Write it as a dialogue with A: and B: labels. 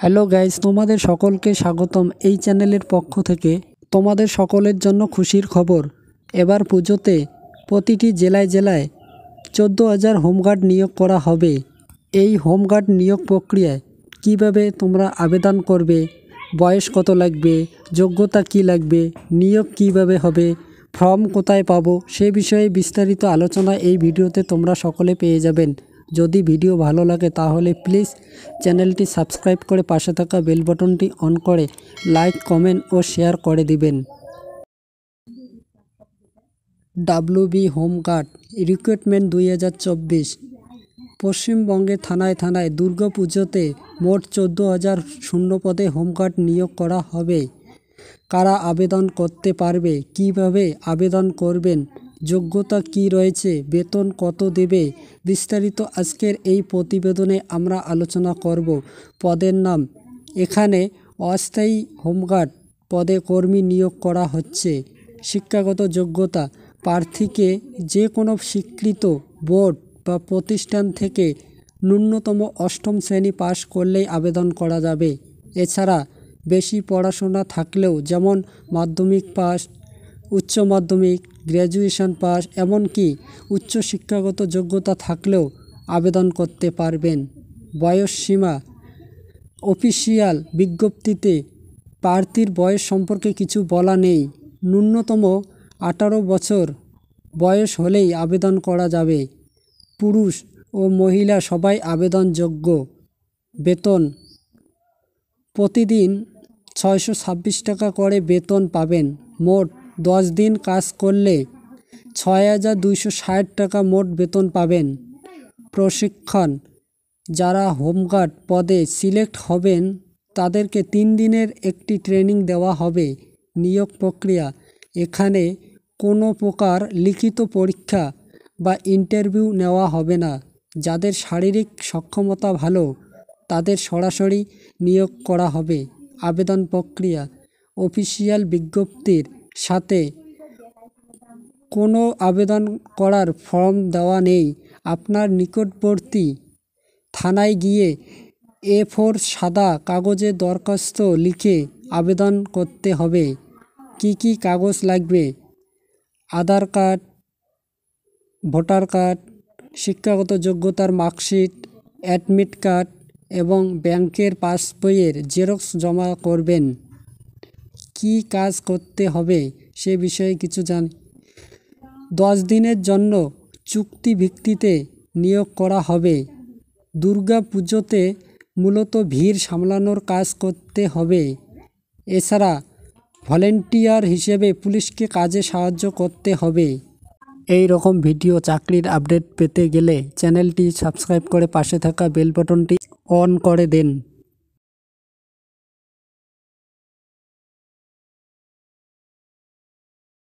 A: Hello guys, তোমাদের সকলকে স্বাগতম এই চ্যানেলের পক্ষ থেকে। তোমাদের সকলের জন্য খুশির খবর, এবার পুজোতে প্রতিটি জেলায় জেলায় 14,000 হোমগার্ড নিয়োগ করা হবে। এই হোমগার্ড নিয়োগ প্রক্রিয়ায় কিভাবে তোমরা আবেদন করবে, বয়স কত লাগবে, যোগ্যতা কি লাগবে, নিয়োগ কিভাবে হবে, ফর্ম কোথায় পাবো, সে বিষয়ে বিস্তারিত আলোচনা এই ভিডিওতে তোমরা সকলে পেয়ে যাবেন। যদি ভিডিও ভালো লাগে তাহলে প্লিজ চ্যানেলটি সাবস্ক্রাইব করে পাশে থাকা বেল বাটনটি অন করে লাইক, কমেন্ট ও শেয়ার করে দিবেন। WB home guard recruitment 2024। পশ্চিমবঙ্গে থানায় থানায় দুর্গাপুজোতে মোট 14,000 শূন্যপদে হোমগার্ড নিয়োগ করা হবে। কারা আবেদন করতে পারবে, কিভাবে আবেদন করবেন, যোগ্যতা কি রয়েছে, বেতন কত দেবে, বিস্তারিত আজকের এই প্রতিবেদনে আমরা আলোচনা করব। পদের নাম, এখানে অস্থায়ী হোমগার্ড পদে কর্মী নিয়োগ করা হচ্ছে। শিক্ষাগত যোগ্যতা, প্রার্থীকে যে কোনো স্বীকৃত বোর্ড বা প্রতিষ্ঠান থেকে ন্যূনতম 8ম শ্রেণী পাশ করলেই আবেদন করা যাবে। এছাড়া বেশি পড়াশোনা থাকলেও, যেমন মাধ্যমিক পাস, উচ্চ মাধ্যমিক, গ্র্যাজুয়েশন পাস, এমনকি উচ্চ শিক্ষাগত যোগ্যতা থাকলেও আবেদন করতে পারবেন। বয়স সীমা, অফিসিয়াল বিজ্ঞপ্তিতে প্রার্থীর বয়স সম্পর্কে কিছু বলা নেই। ন্যূনতম 18 বছর বয়স হলেই আবেদন করা যাবে। পুরুষ ও মহিলা সবাই আবেদনযোগ্য। বেতন, প্রতিদিন 626 টাকা করে বেতন পাবেন। মোট 10 দিন কাজ করলে 6,260 টাকা মোট বেতন পাবেন। প্রশিক্ষণ, যারা হোমগার্ড পদে সিলেক্ট হবেন তাদেরকে 3 দিনের একটি ট্রেনিং দেওয়া হবে। নিয়োগ প্রক্রিয়া, এখানে কোনো প্রকার লিখিত পরীক্ষা বা ইন্টারভিউ নেওয়া হবে না। যাদের শারীরিক সক্ষমতা ভালো তাদের সরাসরি নিয়োগ করা হবে। আবেদন প্রক্রিয়া, অফিসিয়াল বিজ্ঞপ্তির সাথে কোনো আবেদন করার ফর্ম দেওয়া নেই। আপনার নিকটবর্তী থানায় গিয়ে A4 সাদা কাগজে দরখাস্ত লিখে আবেদন করতে হবে। কি কি কাগজ লাগবে? আধার কার্ড, ভোটার কার্ড, শিক্ষাগত যোগ্যতার মার্কশিট, অ্যাডমিট কার্ড এবং ব্যাংকের পাসবইয়ের জেরক্স জমা করবেন। কি কাজ করতে হবে সে বিষয়ে কিছু জানি। 10 দিনের জন্য চুক্তি ভিত্তিতে নিয়োগ করা হবে। দুর্গা পুজোতে মূলত ভিড় সামলানোর কাজ করতে হবে। এছাড়া ভলেন্টিয়ার হিসেবে পুলিশকে কাজে সাহায্য করতে হবে। এই রকম ভিডিও চাকরির আপডেট পেতে গেলে চ্যানেলটি সাবস্ক্রাইব করে পাশে থাকা বেল বাটনটি অন করে দেন।